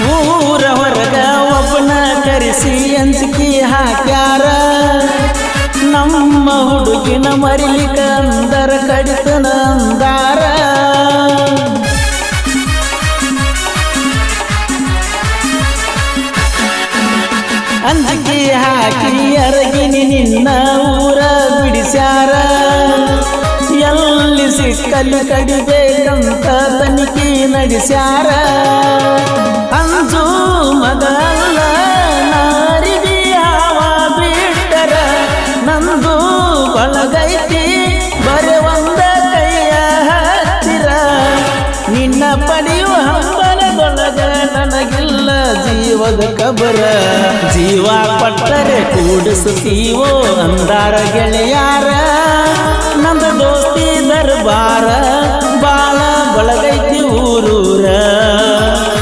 ಊರ ಹೊರಗ ಒಬ್ಬನ ಕರೆಸಿ ಅಂಜಿಕೆ ಹಾಕ್ಯಾರ ನಮ್ಮ ಹುಡುಗಿನ ಮರಿಲಿಕ ಅಂದರ ಕಡಿತನ ಅಂದಾರ ಅಂಜಿಕೆ ಹಾಕಿ ಅರಗಿನಿ ನಿನ್ನ ಊರ ಬಿಡಿಸ್ಯಾರ ಎಲ್ಲಿ ಸಿಕ್ಕಲ್ಲಿ ಕಡಿಬೇಕಂತ ತನಿಖೆ ನಡೆಸ್ಯಾರ ಅಂಜು ಮಗಲ್ಲ ನಾರಿಗೆ ಯಾವ ಬಿಟ್ಟರ ನಂದು ಬಳಗೈತಿ ಬರೆ ಒಂದ ಕೈಯ ಹತ್ತಿರ ನಿನ್ನ ಪಡೆಯುವ ಹಂಬಲದೊಳಗ ನನಗಿಲ್ಲ ಜೀವದ ಕಬರ ಜೀವ ಪಟ್ಟರೆ ಕೂಡಿಸುತ್ತೀವೋ ಅಂದಾರ ಗೆಳೆಯಾರ ನಂದ ದೋಸ್ತಿ ದರ್ಬಾರ ಬಾಳ ಬಳಗೈತಿ